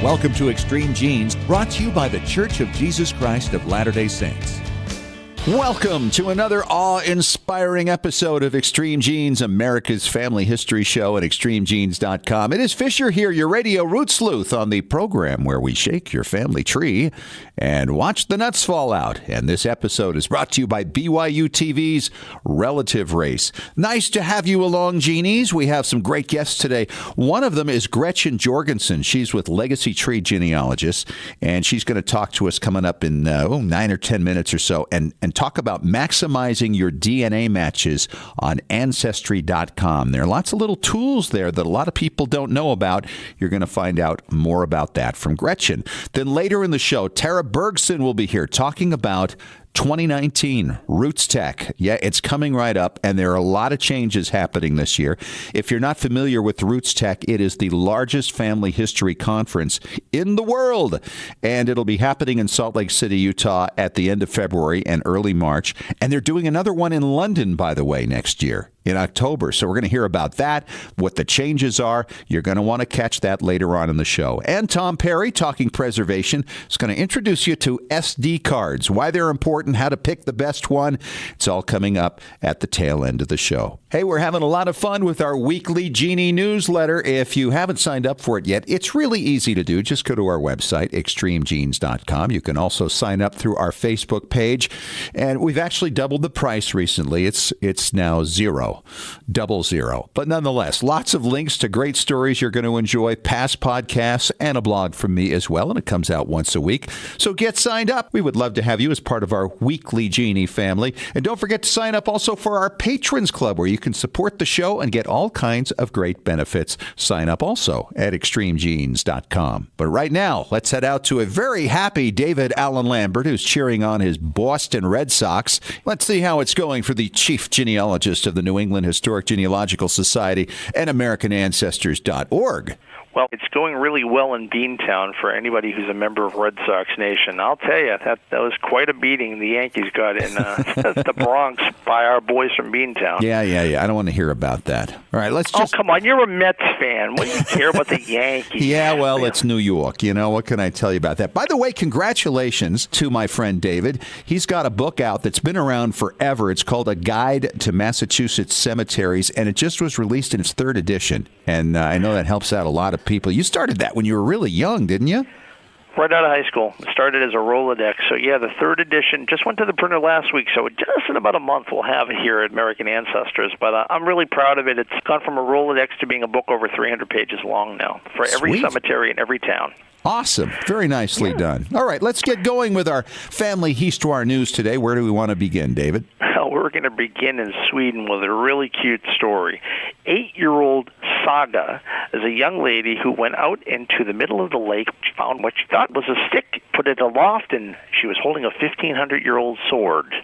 Welcome to Extreme Genes, brought to you by the Church of Jesus Christ of Latter-day Saints. Welcome to another awe-inspiring episode of Extreme Genes, America's family history show at extremegenes.com. It is Fisher here, your radio root sleuth, on the program where we shake your family tree and watch the nuts fall out. And this episode is brought to you by BYU TV's Relative Race. Nice to have you along, Genies. We have some great guests today. One of them is Gretchen Jorgensen. She's with Legacy Tree Genealogists, and she's going to talk to us coming up in 9 or 10 minutes or so and talk about maximizing your DNA matches on ancestry.com. There are lots of little tools there that a lot of people don't know about. You're going to find out more about that from Gretchen. Then later in the show, Tara Bergson will be here talking about 2019 Roots Tech. Yeah, it's coming right up, and there are a lot of changes happening this year. If you're not familiar with Roots Tech, it is the largest family history conference in the world, and it'll be happening in Salt Lake City, Utah at the end of February and early March. And they're doing another one in London, by the way, next year in October. So we're going to hear about that, what the changes are. You're going to want to catch that later on in the show. And Tom Perry, talking preservation, is going to introduce you to SD cards, why they're important, how to pick the best one. It's all coming up at the tail end of the show. Hey, we're having a lot of fun with our weekly Genie newsletter. If you haven't signed up for it yet, it's really easy to do. Just go to our website, extremegenes.com. You can also sign up through our Facebook page. And we've actually doubled the price recently. It's now $0. $00. But nonetheless, lots of links to great stories you're going to enjoy, past podcasts, and a blog from me as well. And it comes out once a week. So get signed up. We would love to have you as part of our weekly Genie family. And don't forget to sign up also for our Patrons Club, where you can support the show and get all kinds of great benefits. Sign up also at extremegenes.com. But right now, let's head out to a very happy David Allen Lambert, who's cheering on his Boston Red Sox. Let's see how it's going for the chief genealogist of the New England Historic Genealogical Society and AmericanAncestors.org. Well, it's going really well in Beantown for anybody who's a member of Red Sox Nation. I'll tell you, that was quite a beating the Yankees got in the Bronx by our boys from Beantown. Yeah. I don't want to hear about that. All right, let's just... Oh, come on, you're a Mets fan. What do you care about the Yankees? Yeah, well, it's New York. You know, what can I tell you about that? By the way, congratulations to my friend David. He's got a book out that's been around forever. It's called A Guide to Massachusetts Cemeteries, and it just was released in its 3rd edition. And I know that helps out a lot of people. You started that when you were really young, didn't you? Right out of high school. Started as a Rolodex. So, yeah, the 3rd edition just went to the printer last week. So just in about a month, we'll have it here at American Ancestors. But I'm really proud of it. It's gone from a Rolodex to being a book over 300 pages long now for every cemetery in every town. Awesome. Very nicely done. All right, let's get going with our family histoire news today. Where do we want to begin, David? Well, we're going to begin in Sweden with a really cute story. 8-year-old Saga is a young lady who went out into the middle of the lake. She found what she thought was a stick, put it aloft, and she was holding a 1,500-year-old sword.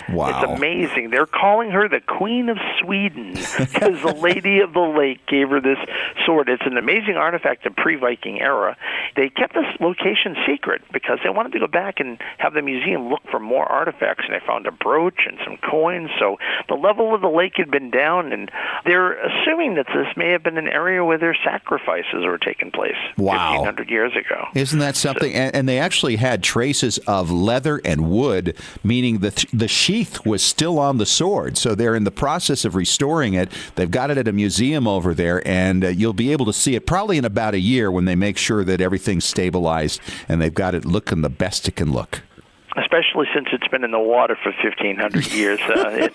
Wow. It's amazing. They're calling her the Queen of Sweden because the Lady of the Lake gave her this sword. It's an amazing artifact of pre-Viking era. They kept this location secret because they wanted to go back and have the museum look for more artifacts, and they found a brooch and some coins. So the level of the lake had been down, and they're assuming that this may have been an area where their sacrifices were taking place 1,500 years ago. Isn't that something? So, and they actually had traces of leather and wood, meaning the sheath was still on the sword. So they're in the process of restoring it. They've got it at a museum over there, and you'll be able to see it probably in about a year when they make sure that everything's stabilized and they've got it looking the best it can look. Especially since it's been in the water for 1,500 years. It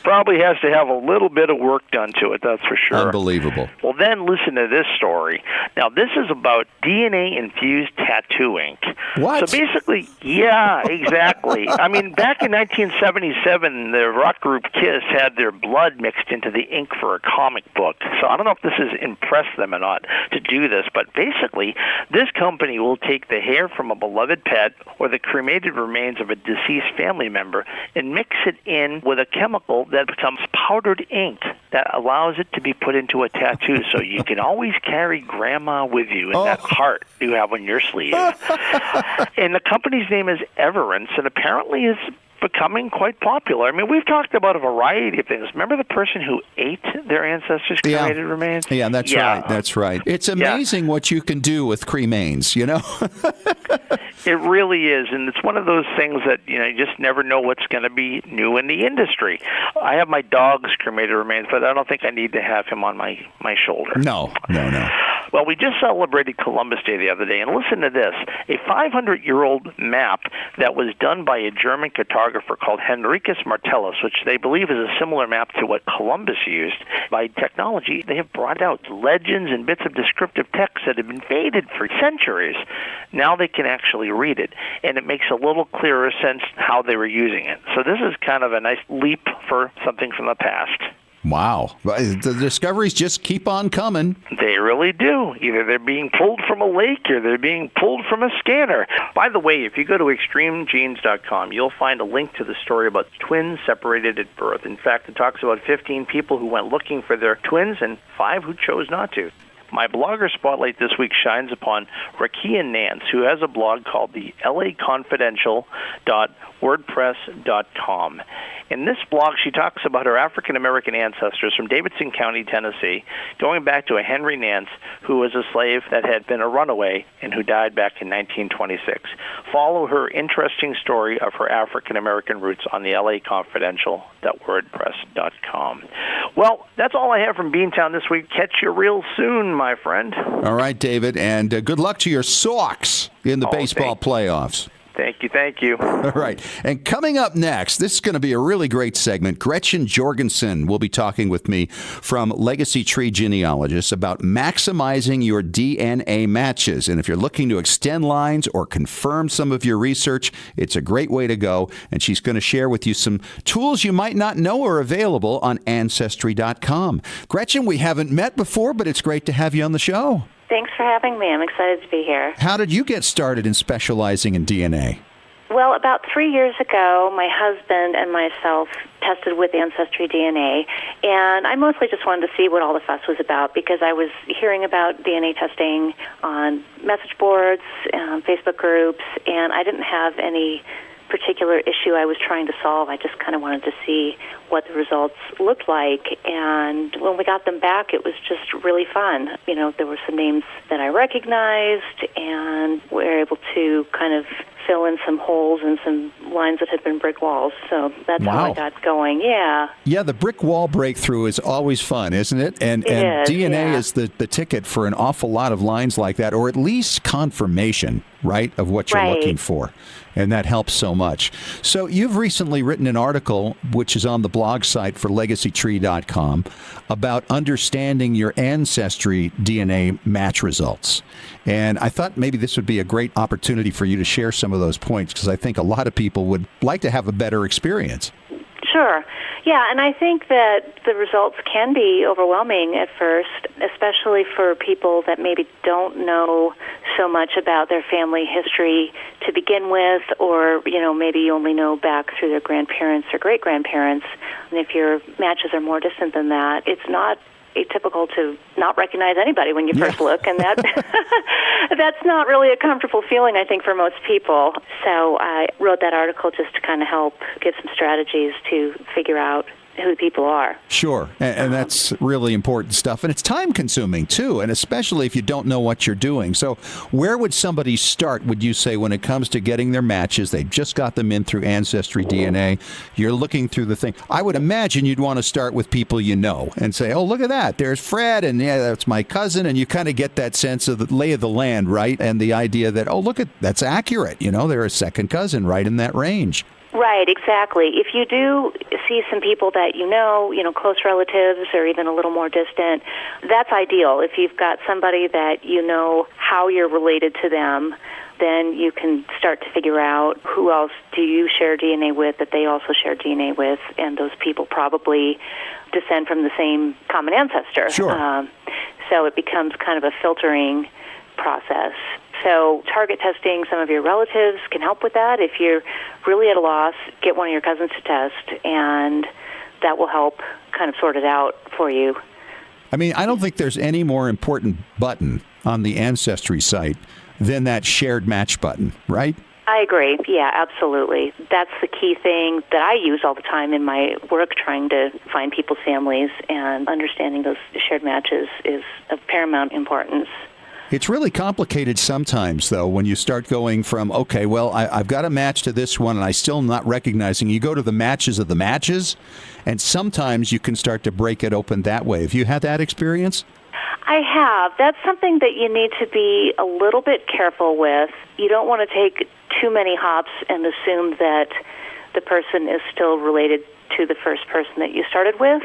probably has to have a little bit of work done to it, that's for sure. Unbelievable. Well, then listen to this story. Now, this is about DNA-infused tattoo ink. What? So basically, yeah, exactly. I mean, back in 1977, the rock group Kiss had their blood mixed into the ink for a comic book. So I don't know if this has impressed them or not to do this, but basically, this company will take the hair from a beloved pet or the cremated remains of a deceased family member and mix it in with a chemical that becomes powdered ink that allows it to be put into a tattoo so you can always carry grandma with you in that heart you have on your sleeve. And the company's name is Everence, and apparently it's becoming quite popular. I mean, we've talked about a variety of things. Remember the person who ate their ancestors' cremated remains? Yeah, that's right. That's right. It's amazing what you can do with cremains, you know? It really is, and it's one of those things that, you just never know what's going to be new in the industry. I have my dog's cremated remains, but I don't think I need to have him on my shoulder. No. Well, we just celebrated Columbus Day the other day, and listen to this. A 500-year-old map that was done by a German cartographer called Henricus Martellus, which they believe is a similar map to what Columbus used. By technology, they have brought out legends and bits of descriptive text that have been faded for centuries. Now they can actually read it, and it makes a little clearer sense how they were using it. So this is kind of a nice leap for something from the past. Wow. The discoveries just keep on coming. They really do. Either they're being pulled from a lake or they're being pulled from a scanner. By the way, if you go to ancestrycom, you'll find a link to the story about twins separated at birth. In fact, it talks about 15 people who went looking for their twins and 5 who chose not to. My blogger spotlight this week shines upon Rakia Nance, who has a blog called the laconfidential.wordpress.com. In this blog, she talks about her African-American ancestors from Davidson County, Tennessee, going back to a Henry Nance, who was a slave that had been a runaway and who died back in 1926. Follow her interesting story of her African-American roots on the laconfidential.wordpress.com. Well, that's all I have from Beantown this week. Catch you real soon, my friend. All right, David, and good luck to your Sox in the baseball playoffs. Thank you. All right. And coming up next, this is going to be a really great segment. Gretchen Jorgensen will be talking with me from Legacy Tree Genealogists about maximizing your DNA matches. And if you're looking to extend lines or confirm some of your research, it's a great way to go. And she's going to share with you some tools you might not know are available on ancestry.com. Gretchen, we haven't met before, but it's great to have you on the show. Thanks for having me. I'm excited to be here. How did you get started in specializing in DNA? Well, about 3 years ago, my husband and myself tested with Ancestry DNA, and I mostly just wanted to see what all the fuss was about because I was hearing about DNA testing on message boards, Facebook groups, and I didn't have any particular issue I was trying to solve. I just kind of wanted to see what the results looked like. And when we got them back, it was just really fun. There were some names that I recognized, and we were able to kind of fill in some holes and some lines that had been brick walls. So that's how I got going. Yeah. Yeah, the brick wall breakthrough is always fun, isn't it? And DNA is the ticket for an awful lot of lines like that, or at least confirmation, right, of what you're looking for. And that helps so much. So you've recently written an article, which is on the blog site for legacytree.com, about understanding your ancestry DNA match results. And I thought maybe this would be a great opportunity for you to share some of those points, because I think a lot of people would like to have a better experience. Sure. Yeah, and I think that the results can be overwhelming at first, especially for people that maybe don't know so much about their family history to begin with, or, maybe you only know back through their grandparents or great-grandparents. And if your matches are more distant than that, it's not atypical to not recognize anybody when you first look, and that that's not really a comfortable feeling, I think, for most people. So I wrote that article just to kind of help give some strategies to figure out who the people are. Sure, and that's really important stuff. And it's time-consuming, too, and especially if you don't know what you're doing. So where would somebody start, would you say, when it comes to getting their matches? They've just got them in through Ancestry DNA. You're looking through the thing. I would imagine you'd want to start with people you know and say, oh, look at that. There's Fred, and yeah, that's my cousin. And you kind of get that sense of the lay of the land, right? And the idea that, oh, look, that's accurate. They're a second cousin right in that range. Right, exactly. If you do see some people that you know, close relatives or even a little more distant, that's ideal. If you've got somebody that you know how you're related to them, then you can start to figure out who else do you share DNA with that they also share DNA with, and those people probably descend from the same common ancestor. Sure. So it becomes kind of a filtering process. So target testing some of your relatives can help with that. If you're really at a loss, get one of your cousins to test, and that will help kind of sort it out for you. I mean, I don't think there's any more important button on the Ancestry site than that shared match button, right? I agree. Yeah, absolutely. That's the key thing that I use all the time in my work, trying to find people's families, and understanding those shared matches is of paramount importance. It's really complicated sometimes, though, when you start going from, okay, well, I've got a match to this one, and I still am not recognizing. You go to the matches of the matches, and sometimes you can start to break it open that way. Have you had that experience? I have. That's something that you need to be a little bit careful with. You don't want to take too many hops and assume that the person is still related to the first person that you started with,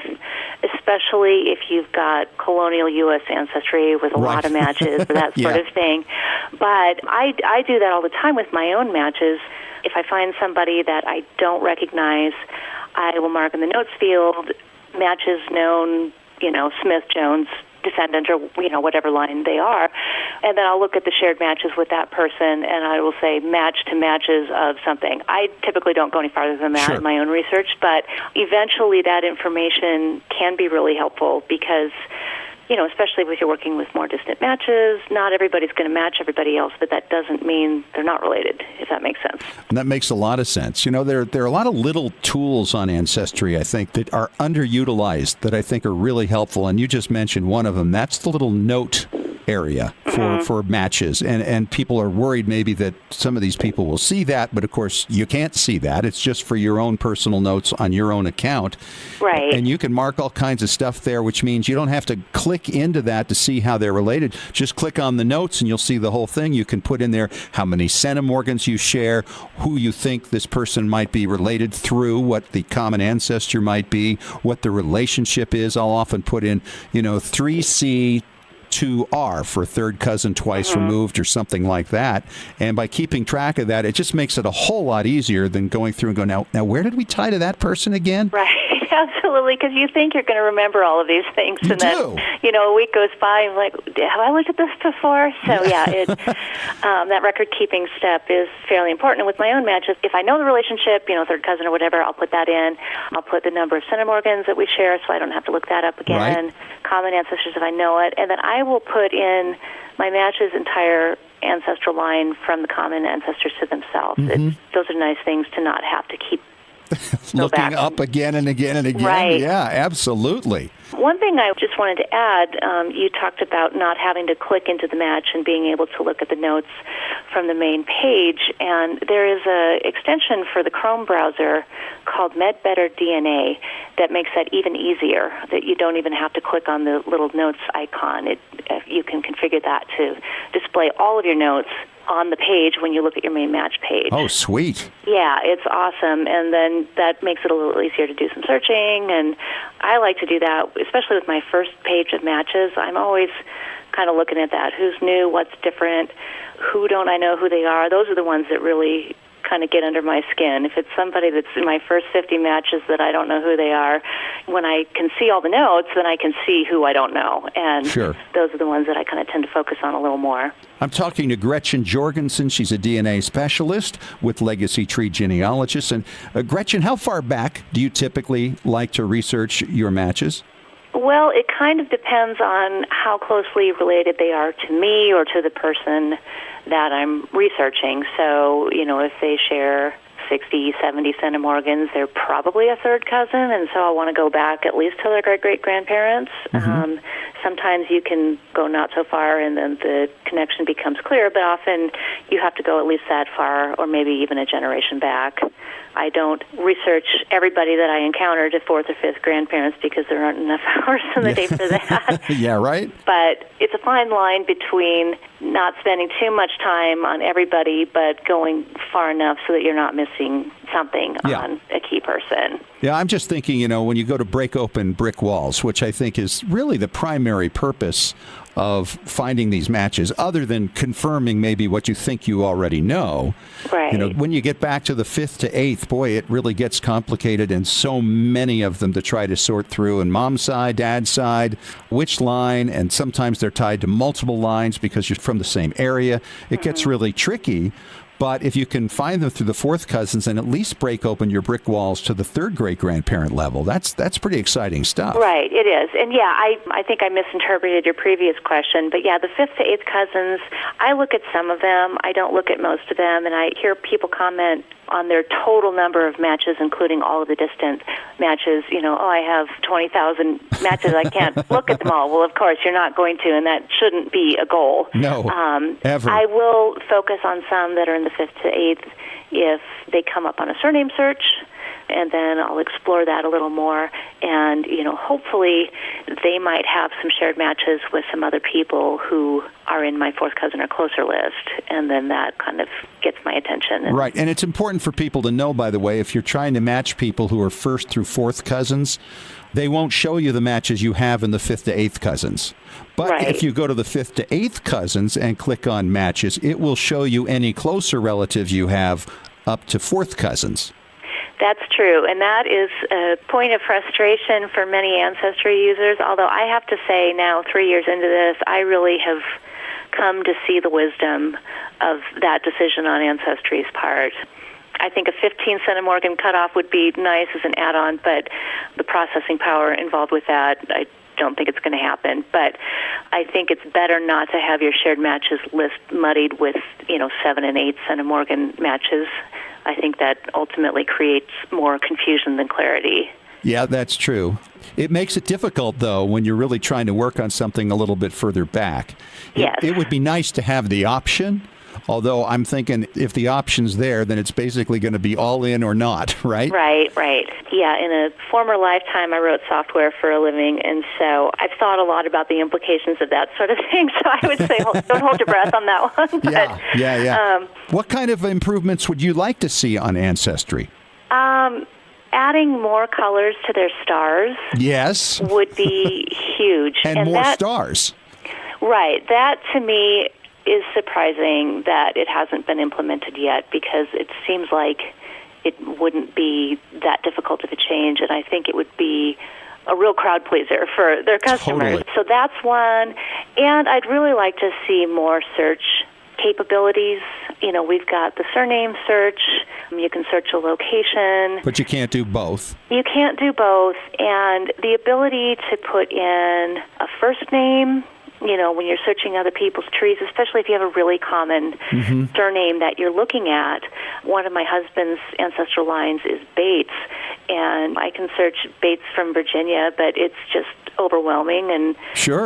especially if you've got colonial U.S. ancestry with a lot of matches, that sort of thing. But I do that all the time with my own matches. If I find somebody that I don't recognize, I will mark in the notes field matches known, Smith, Jones, descendant, or whatever line they are, and then I'll look at the shared matches with that person, and I will say match to matches of something. I typically don't go any farther than that in my own research, but eventually that information can be really helpful because, especially if you're working with more distant matches, not everybody's going to match everybody else, but that doesn't mean they're not related, if that makes sense. And that makes a lot of sense. There are a lot of little tools on Ancestry, I think, that are underutilized that I think are really helpful. And you just mentioned one of them. That's the little note area for matches. And people are worried maybe that some of these people will see that, but of course you can't see that. It's just for your own personal notes on your own account. Right. And you can mark all kinds of stuff there, which means you don't have to click into that to see how they're related. Just click on the notes and you'll see the whole thing. You can put in there how many centimorgans you share, who you think this person might be related through, what the common ancestor might be, what the relationship is. I'll often put in, 3C, 2R for third cousin twice removed or something like that. And by keeping track of that, it just makes it a whole lot easier than going through and go, now where did we tie to that person again? Right. Absolutely, because you think you're going to remember all of these things, and then a week goes by, and like, have I looked at this before? So that record keeping step is fairly important. And with my own matches, if I know the relationship, third cousin or whatever, I'll put that in. I'll put the number of centimorgans that we share, so I don't have to look that up again. Right. Common ancestors if I know it, and then I will put in my match's entire ancestral line from the common ancestors to themselves. Those are nice things to not have to keep looking up again and again and again. Right. Yeah, absolutely. One thing I just wanted to add, you talked about not having to click into the match and being able to look at the notes from the main page, and there is an extension for the Chrome browser called MedBetter DNA that makes that even easier, that you don't even have to click on the little notes icon. You can configure that to display all of your notes on the page when you look at your main match page. Oh, sweet. Yeah, it's awesome. And then that makes it a little easier to do some searching. And I like to do that, especially with my first page of matches. I'm always kind of looking at that. Who's new? What's different? Who don't I know who they are? Those are the ones that really kind of get under my skin. If it's somebody that's in my first 50 matches that I don't know who they are, when I can see all the notes, then I can see who I don't know. And those are the ones that I kind of tend to focus on a little more. I'm talking to Gretchen Jorgensen. She's a DNA specialist with Legacy Tree Genealogists. And Gretchen, how far back do you typically like to research your matches? Well, it kind of depends on how closely related they are to me or to the person that I'm researching. So, if they share 60, 70 centimorgans, they're probably a third cousin, and so I want to go back at least to their great-great-grandparents. Sometimes you can go not so far, and then the connection becomes clear, but often you have to go at least that far, or maybe even a generation back. I don't research everybody that I encounter to fourth or fifth grandparents because there aren't enough hours in the day for that. Yeah, right. But it's a fine line between not spending too much time on everybody, but going far enough so that you're not missing something on a key person. Yeah, I'm just thinking, when you go to break open brick walls, which I think is really the primary purpose of finding these matches, other than confirming maybe what you think you already know. Right. When you get back to the 5th to 8th, boy, it really gets complicated, and so many of them to try to sort through. And mom's side, dad's side, which line, and sometimes they're tied to multiple lines because you're from the same area. It gets really tricky. But if you can find them through the fourth cousins and at least break open your brick walls to the third great-grandparent level, that's pretty exciting stuff. Right, it is. And yeah, I think I misinterpreted your previous question, but yeah, the fifth to eighth cousins, I look at some of them, I don't look at most of them, and I hear people comment on their total number of matches, including all of the distant matches. I have 20,000 matches, I can't look at them all. Well, of course, you're not going to, and that shouldn't be a goal. No, ever. I will focus on some that are in the fifth to eighth if they come up on a surname search, and then I'll explore that a little more. And, hopefully they might have some shared matches with some other people who are in my fourth cousin or closer list, and then that kind of gets my attention. Right, and it's important for people to know, by the way, if you're trying to match people who are first through fourth cousins, they won't show you the matches you have in the fifth to eighth cousins. But if you go to the fifth to eighth cousins and click on matches, it will show you any closer relatives you have up to fourth cousins. That's true, and that is a point of frustration for many Ancestry users, although I have to say now, 3 years into this, I really have come to see the wisdom of that decision on Ancestry's part. I think a 15 centimorgan cutoff would be nice as an add-on, but the processing power involved with that, I don't think it's going to happen. But I think it's better not to have your shared matches list muddied with, 7 and 8 centimorgan matches. I think that ultimately creates more confusion than clarity. Yeah, that's true. It makes it difficult, though, when you're really trying to work on something a little bit further back. Yes. It would be nice to have the option, although I'm thinking if the option's there, then it's basically going to be all in or not, right? Right. Yeah, in a former lifetime, I wrote software for a living, and so I've thought a lot about the implications of that sort of thing, so I would say don't hold your breath on that one. But, yeah. What kind of improvements would you like to see on Ancestry? Adding more colors to their stars would be huge. and more stars. Right. That, to me, is surprising that it hasn't been implemented yet, because it seems like it wouldn't be that difficult of a change, and I think it would be a real crowd pleaser for their customers. Totally. So that's one. And I'd really like to see more search capabilities. We've got the surname search. You can search a location. But you can't do both. You can't do both. And the ability to put in a first name, when you're searching other people's trees, especially if you have a really common surname that you're looking at. One of my husband's ancestral lines is Bates, and I can search Bates from Virginia, but it's just overwhelming, and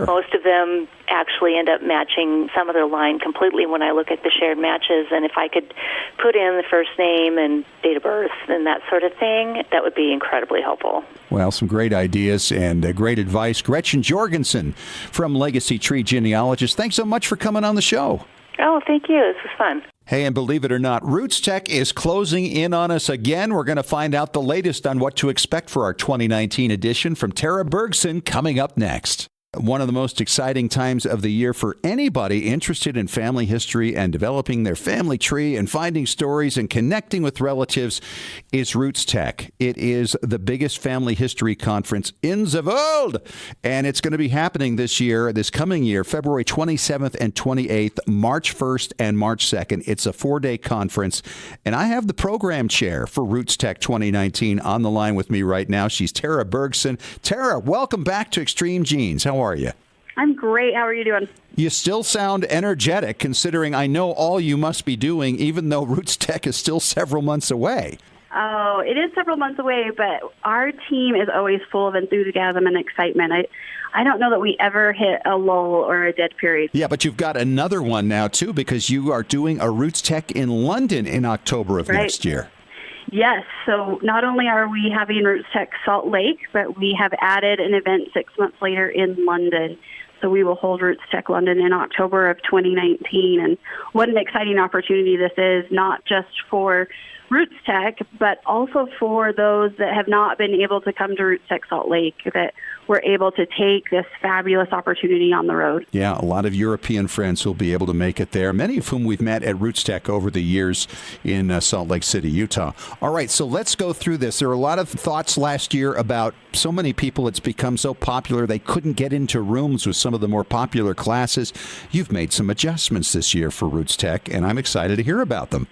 most of them actually end up matching some of their line completely when I look at the shared matches. And if I could put in the first name and date of birth and that sort of thing, that would be incredibly helpful. Well, some great ideas and great advice. Gretchen Jorgensen from Legacy Tree Genealogist, thanks so much for coming on the show. Oh, thank you. This was fun. Hey, and believe it or not, Roots Tech is closing in on us again. We're going to find out the latest on what to expect for our 2019 edition from Tara Bergson coming up next. One of the most exciting times of the year for anybody interested in family history and developing their family tree and finding stories and connecting with relatives is Roots Tech. It is the biggest family history conference in the world, and it's going to be happening this coming year, February 27th and 28th, March 1st and March 2nd. It's a 4-day conference, and I have the program chair for Roots Tech 2019 on the line with me right now. She's Tara Bergson. Tara, welcome back to Extreme Genes. How are you? I'm great. How are you doing? You still sound energetic, considering I know all you must be doing, even though Roots Tech is still several months away. Oh, it is several months away, but our team is always full of enthusiasm and excitement. I don't know that we ever hit a lull or a dead period. Yeah, but you've got another one now, too, because you are doing a Roots Tech in London in October of next year. Yes. So not only are we having Roots Tech Salt Lake, but we have added an event 6 months later in London. So we will hold Roots Tech London in October of 2019. And what an exciting opportunity this is, not just for Roots Tech, but also for those that have not been able to come to Roots Tech Salt Lake, that we're able to take this fabulous opportunity on the road. Yeah, a lot of European friends will be able to make it there, many of whom we've met at Roots Tech over the years in Salt Lake City, Utah. All right, so let's go through this. There were a lot of thoughts last year about so many people. It's become so popular they couldn't get into rooms with some of the more popular classes. You've made some adjustments this year for Roots Tech, and I'm excited to hear about them.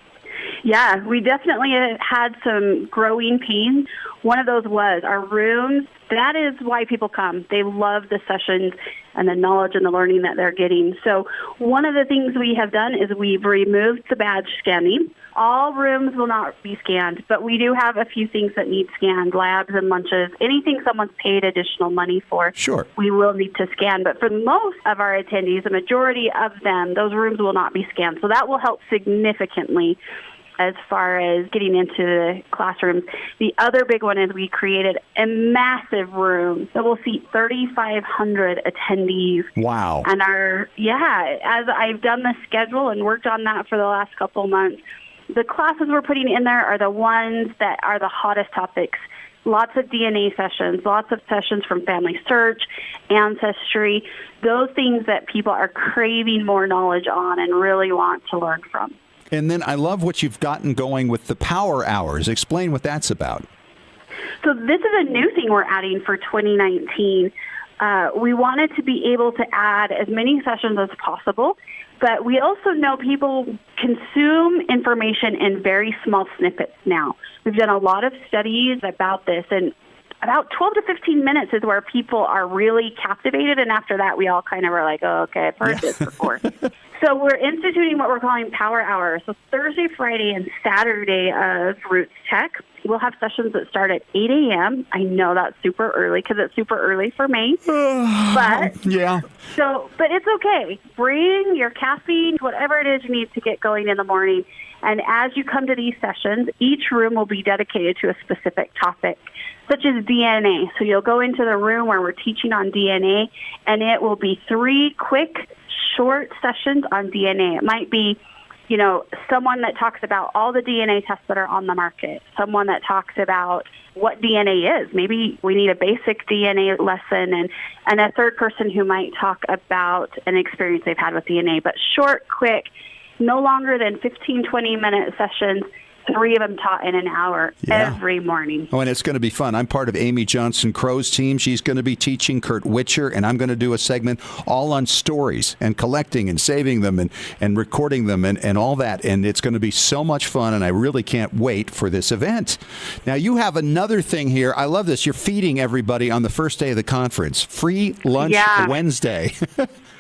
Yeah, we definitely had some growing pains. One of those was our rooms. That is why people come. They love the sessions and the knowledge and the learning that they're getting. So one of the things we have done is we've removed the badge scanning. All rooms will not be scanned, but we do have a few things that need scanned, labs and lunches, anything someone's paid additional money for. Sure. We will need to scan. But for most of our attendees, the majority of them, those rooms will not be scanned. So that will help significantly as far as getting into the classrooms. The other big one is we created a massive room that will seat 3,500 attendees. Wow. And as I've done the schedule and worked on that for the last couple of months, the classes we're putting in there are the ones that are the hottest topics. Lots of DNA sessions, lots of sessions from Family Search, Ancestry, those things that people are craving more knowledge on and really want to learn from. And then I love what you've gotten going with the power hours. Explain what that's about. So this is a new thing we're adding for 2019. We wanted to be able to add as many sessions as possible, but we also know people consume information in very small snippets now. We've done a lot of studies about this, and about 12 to 15 minutes is where people are really captivated, and after that we all kind of are like, oh, okay, I've heard this before. So we're instituting what we're calling power hours. So Thursday, Friday, and Saturday of Roots Tech, we'll have sessions that start at 8 a.m. I know that's super early because it's super early for me. But yeah. But it's okay. Bring your caffeine, whatever it is you need to get going in the morning. And as you come to these sessions, each room will be dedicated to a specific topic, such as DNA. So you'll go into the room where we're teaching on DNA, and it will be 3 quick, short sessions on DNA. It might be, someone that talks about all the DNA tests that are on the market, someone that talks about what DNA is. Maybe we need a basic DNA lesson, and a third person who might talk about an experience they've had with DNA. But short, quick, no longer than 15, 20-minute sessions, 3 of them taught in an hour every morning. Oh, and it's going to be fun. I'm part of Amy Johnson-Crow's team. She's going to be teaching Kurt Witcher, and I'm going to do a segment all on stories and collecting and saving them and recording them and all that. And it's going to be so much fun, and I really can't wait for this event. Now, you have another thing here. I love this. You're feeding everybody on the first day of the conference. Free lunch Wednesday.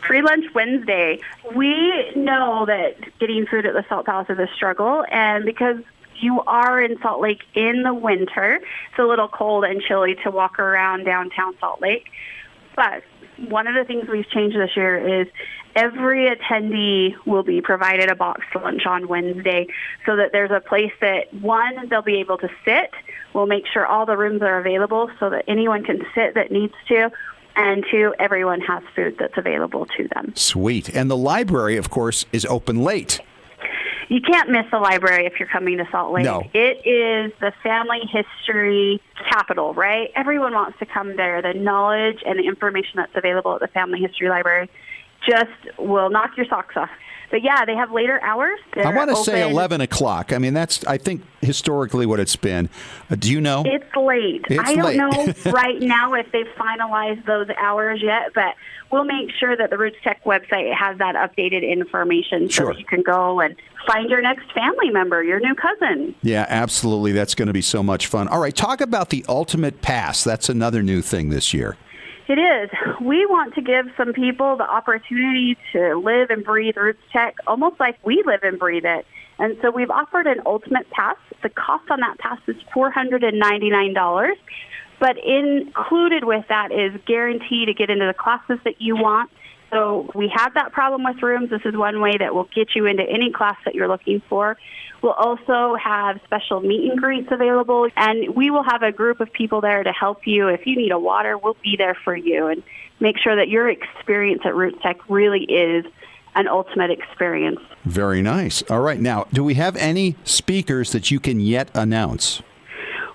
Free Lunch Wednesday. We know that getting food at the Salt Palace is a struggle, and because you are in Salt Lake in the winter, it's a little cold and chilly to walk around downtown Salt Lake. But one of the things we've changed this year is every attendee will be provided a boxed lunch on Wednesday so that there's a place that, one, they'll be able to sit. We'll make sure all the rooms are available so that anyone can sit that needs to. And 2, everyone has food that's available to them. Sweet. And the library, of course, is open late. You can't miss the library if you're coming to Salt Lake. No. It is the family history capital, right? Everyone wants to come there. The knowledge and the information that's available at the Family History Library just will knock your socks off. But yeah, they have later hours. I want to say 11 o'clock. I mean, that's, I think, historically what it's been. Do you know? It's late. I don't know right now if they've finalized those hours yet, but we'll make sure that the Roots Tech website has that updated information so that you can go and find your next family member, your new cousin. Yeah, absolutely. That's going to be so much fun. All right, talk about the Ultimate Pass. That's another new thing this year. It is. We want to give some people the opportunity to live and breathe Roots Tech almost like we live and breathe it. And so we've offered an Ultimate Pass. The cost on that pass is $499. But included with that is guarantee to get into the classes that you want. So we have that problem with rooms. This is one way that will get you into any class that you're looking for. We'll also have special meet and greets available, and we will have a group of people there to help you. If you need a water, we'll be there for you and make sure that your experience at Roots Tech really is an ultimate experience. Very nice. All right. Now, do we have any speakers that you can yet announce?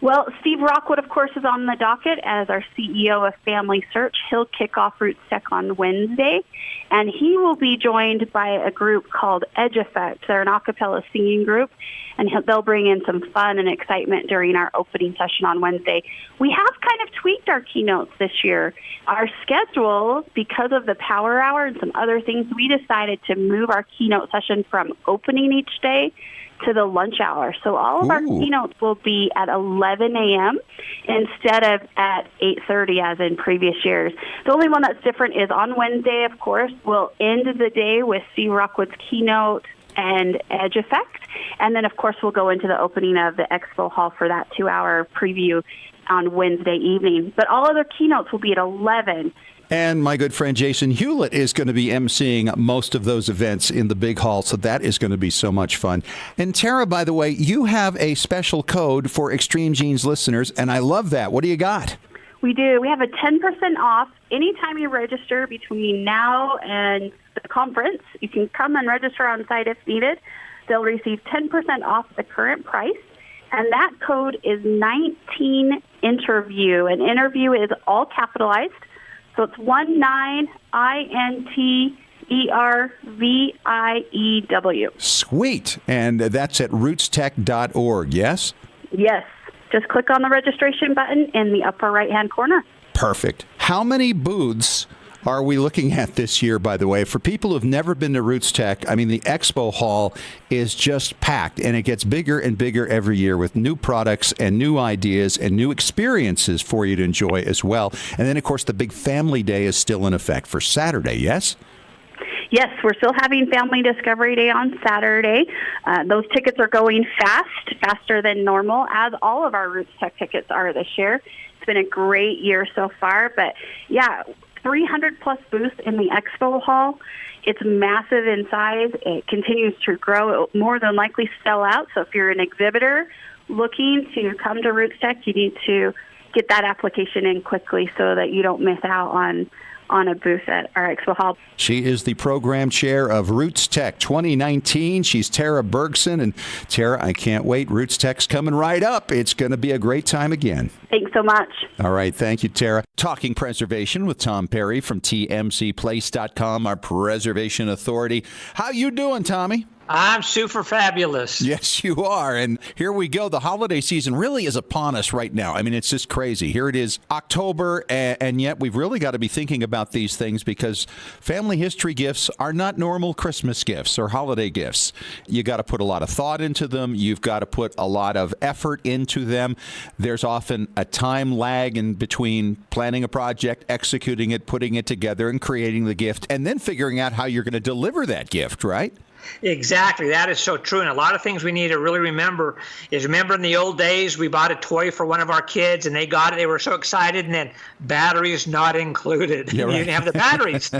Well, Steve Rockwood, of course, is on the docket as our CEO of Family Search. He'll kick off Roots Tech on Wednesday, and he will be joined by a group called Edge Effect. They're an a cappella singing group, and they'll bring in some fun and excitement during our opening session on Wednesday. We have kind of tweaked our keynotes this year. Our schedule, because of the power hour and some other things, we decided to move our keynote session from opening each day to the lunch hour. So all of our keynotes will be at 11 a.m. instead of at 8:30 as in previous years. The only one that's different is on Wednesday, of course, we'll end the day with Steve Rockwood's keynote and Edge Effect. And then, of course, we'll go into the opening of the expo hall for that 2-hour preview on Wednesday evening. But all other keynotes will be at 11. And my good friend Jason Hewlett is going to be emceeing most of those events in the big hall, so that is going to be so much fun. And Tara, by the way, you have a special code for Extreme Genes listeners, and I love that. What do you got? We do. We have a 10% off anytime you register between now and the conference. You can come and register on site if needed. They'll receive 10% off the current price. And that code is 19interview. And interview is all capitalized. So it's 19interview. Sweet. And that's at rootstech.org, yes? Yes. Just click on the registration button in the upper right-hand corner. Perfect. How many booths are we looking at this year, by the way? For people who've never been to Roots Tech, I mean, the expo hall is just packed, and it gets bigger and bigger every year with new products and new ideas and new experiences for you to enjoy as well. And then, of course, the big family day is still in effect for Saturday, yes? Yes, we're still having Family Discovery Day on Saturday. Those tickets are going faster than normal, as all of our Roots Tech tickets are this year. It's been a great year so far, but yeah, 300-plus booths in the expo hall. It's massive in size. It continues to grow. It will more than likely sell out, so if you're an exhibitor looking to come to Roots Tech, you need to get that application in quickly so that you don't miss out on a booth at our expo hall. She is the program chair of Roots Tech 2019. She's Tara Bergson. And Tara, I can't wait. Roots Tech's coming right up. It's going to be a great time again. Thanks so much. All right. Thank you, Tara. Talking preservation with Tom Perry from tmcplace.com, our preservation authority. How you doing, Tommy? I'm super fabulous. Yes, you are. And here we go. The holiday season really is upon us right now. I mean, it's just crazy. Here it is, October, and yet we've really got to be thinking about these things because family history gifts are not normal Christmas gifts or holiday gifts. You got to put a lot of thought into them. You've got to put a lot of effort into them. There's often a time lag in between planning a project, executing it, putting it together, and creating the gift, and then figuring out how you're going to deliver that gift, right? Exactly. That is so true. And a lot of things we need to really remember is remember in the old days, we bought a toy for one of our kids and they got it. They were so excited. And then batteries not included. Yeah, right. You didn't have the batteries.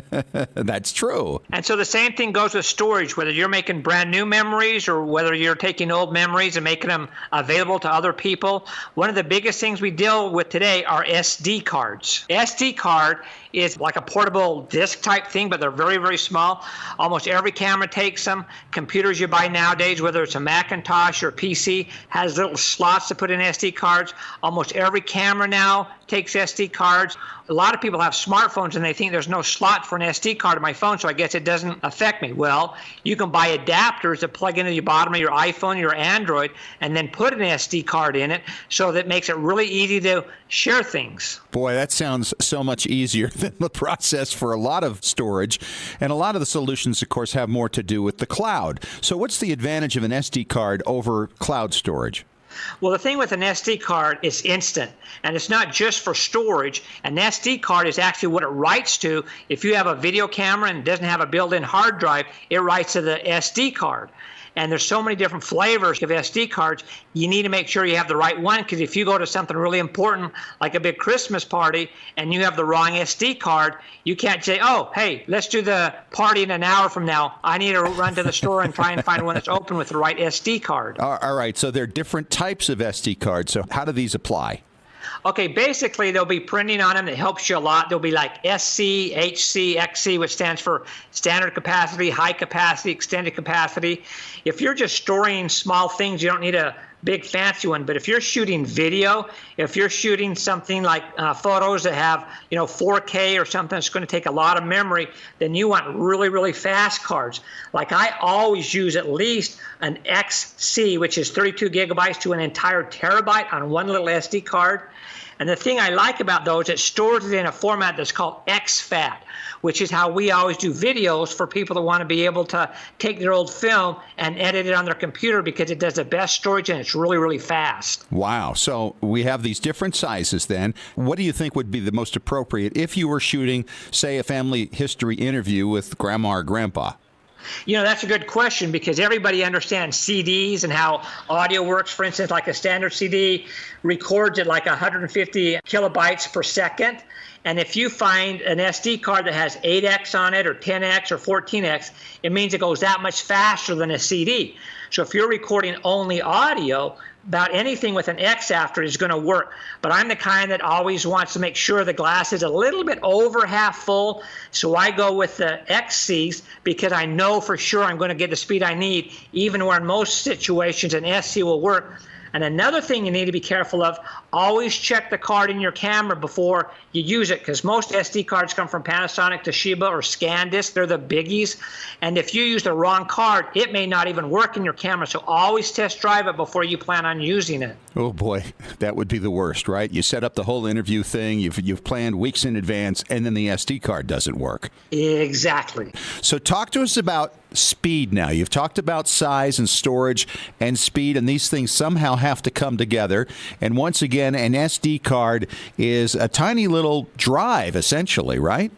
That's true. And so the same thing goes with storage, whether you're making brand new memories or whether you're taking old memories and making them available to other people. One of the biggest things we deal with today are SD cards. SD card is like a portable disc type thing, but they're very, very small. Almost every camera takes them. Computers you buy nowadays, whether it's a Macintosh or PC, has little slots to put in SD cards. Almost every camera now takes SD cards. A lot of people have smartphones and they think there's no slot for an SD card on my phone, so I guess it doesn't affect me. Well, you can buy adapters that plug into the bottom of your iPhone, your Android, and then put an SD card in it, so that makes it really easy to share things. Boy, that sounds so much easier than the process for a lot of storage. And a lot of the solutions, of course, have more to do with the cloud. So what's the advantage of an SD card over cloud storage? Well, the thing with an SD card is instant, and it's not just for storage. An SD card is actually what it writes to. If you have a video camera and it doesn't have a built-in hard drive, it writes to the SD card. And there's so many different flavors of SD cards, you need to make sure you have the right one, because if you go to something really important, like a big Christmas party, and you have the wrong SD card, you can't say, oh, hey, let's do the party in an hour from now. I need to run to the store and try and find one that's open with the right SD card. All right, so there are different types of SD cards. So how do these apply? Okay, basically, there'll be printing on them that helps you a lot. There'll be like SC, HC, XC, which stands for standard capacity, high capacity, extended capacity. If you're just storing small things, you don't need a big fancy one. But if you're shooting video, if you're shooting something like photos that have 4K or something that's going to take a lot of memory, then you want really, really fast cards. Like I always use at least an XC, which is 32 gigabytes to an entire terabyte on one little SD card. And the thing I like about those, it stores it in a format that's called exFAT, which is how we always do videos for people that want to be able to take their old film and edit it on their computer, because it does the best storage and it's really, really fast. Wow. So we have these different sizes then. What do you think would be the most appropriate if you were shooting, say, a family history interview with grandma or grandpa? That's a good question, because everybody understands CDs and how audio works. For instance, like a standard CD records at like 150 kilobytes per second. And if you find an SD card that has 8X on it or 10X or 14X, it means it goes that much faster than a CD. So if you're recording only audio, about anything with an X after it is going to work. But I'm the kind that always wants to make sure the glass is a little bit over half full. So I go with the XCs, because I know for sure I'm going to get the speed I need, even where in most situations an SC will work. And another thing you need to be careful of, always check the card in your camera before you use it, because most SD cards come from Panasonic, Toshiba, or SanDisk. They're the biggies. And if you use the wrong card, it may not even work in your camera. So always test drive it before you plan on using it. Oh, boy, that would be the worst, right? You set up the whole interview thing, you've planned weeks in advance, and then the SD card doesn't work. Exactly. So talk to us about speed now. You've talked about size and storage and speed, and these things somehow have to come together. And once again, an SD card is a tiny little drive, essentially, right?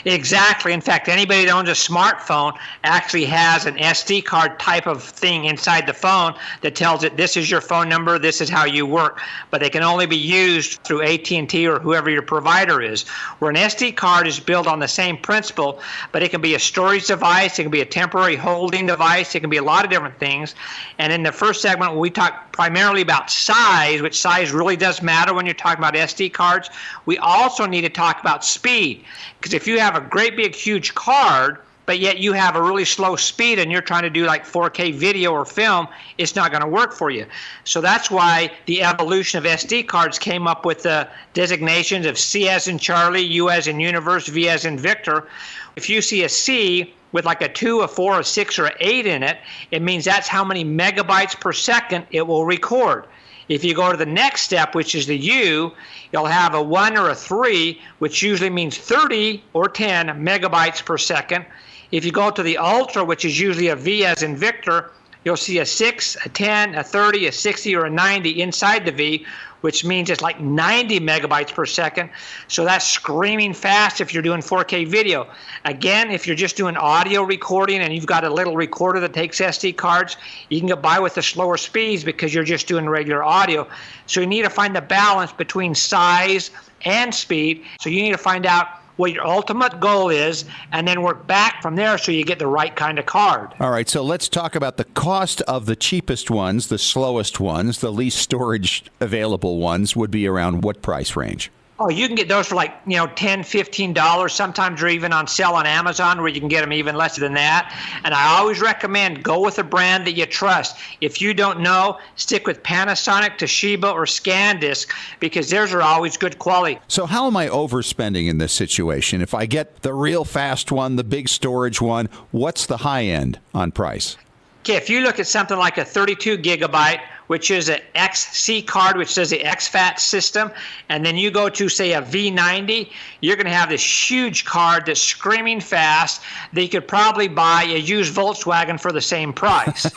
Exactly. In fact, anybody that owns a smartphone actually has an SD card type of thing inside the phone that tells it this is your phone number, this is how you work. But they can only be used through AT&T or whoever your provider is. Where an SD card is built on the same principle, but it can be a storage device, it can be a temporary holding device, it can be a lot of different things. And in the first segment, we talked primarily about size, which size really does matter when you're talking about SD cards. We also need to talk about speed, because if you have a great big huge card, but yet you have a really slow speed and you're trying to do like 4K video or film, it's not going to work for you. So that's why the evolution of SD cards came up with the designations of C as in Charlie, U as in Universe, V as in Victor. If you see a C with like a 2, a 4, a 6, or an 8 in it, it means that's how many megabytes per second it will record. If you go to the next step, which is the U, you'll have a 1 or a 3, which usually means 30 or 10 megabytes per second. If you go to the Ultra, which is usually a V as in Victor, you'll see a 6, a 10, a 30, a 60, or a 90 inside the V, which means it's like 90 megabytes per second. So that's screaming fast if you're doing 4K video. Again, if you're just doing audio recording and you've got a little recorder that takes SD cards, you can get by with the slower speeds because you're just doing regular audio. So you need to find the balance between size and speed. So you need to find out what your ultimate goal is, and then work back from there so you get the right kind of card. All right, so let's talk about the cost of the cheapest ones, the slowest ones, the least storage available ones would be around what price range? Oh, you can get those for like, $10, $15. Sometimes they're even on sale on Amazon where you can get them even less than that. And I always recommend go with a brand that you trust. If you don't know, stick with Panasonic, Toshiba, or SanDisk because theirs are always good quality. So how am I overspending in this situation? If I get the real fast one, the big storage one, what's the high end on price? Okay, if you look at something like a 32 gigabyte, which is an XC card, which does the exFAT system, and then you go to, say, a V90, you're going to have this huge card that's screaming fast that you could probably buy a used Volkswagen for the same price.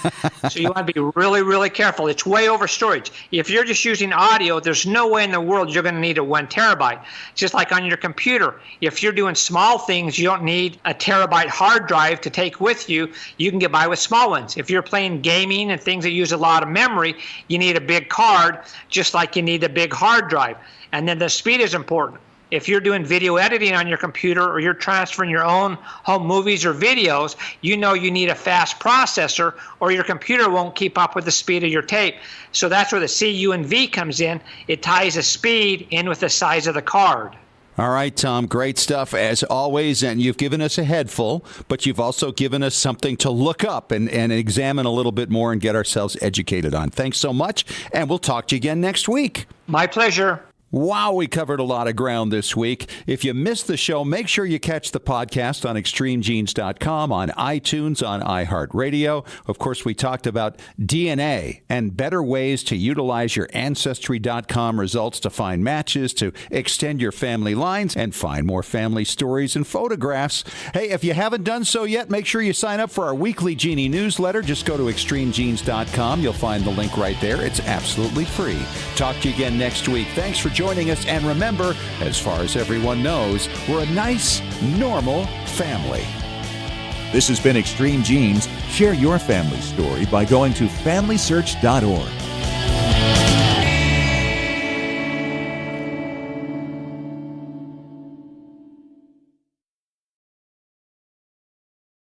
So you want to be really, really careful. It's way over storage. If you're just using audio, there's no way in the world you're going to need a 1 terabyte. Just like on your computer, if you're doing small things, you don't need a terabyte hard drive to take with you. You can get by with small ones. If you're playing gaming and things that use a lot of memory, you need a big card, just like you need a big hard drive. And then the speed is important. If you're doing video editing on your computer or you're transferring your own home movies or videos, you know you need a fast processor or your computer won't keep up with the speed of your tape. So that's where the C, U, and V comes in. It ties the speed in with the size of the card. All right, Tom, great stuff as always. And you've given us a head full, but you've also given us something to look up and examine a little bit more and get ourselves educated on. Thanks so much, and we'll talk to you again next week. My pleasure. Wow, we covered a lot of ground this week. If you missed the show, make sure you catch the podcast on extremegenes.com, on iTunes, on iHeartRadio. Of course, we talked about DNA and better ways to utilize your ancestry.com results to find matches, to extend your family lines, and find more family stories and photographs. Hey, if you haven't done so yet, make sure you sign up for our weekly Genie newsletter. Just go to extremegenes.com. You'll find the link right there. It's absolutely free. Talk to you again next week. Thanks for joining us, and remember, as far as everyone knows, we're a nice, normal family. This has been Extreme Genes. Share your family story by going to FamilySearch.org.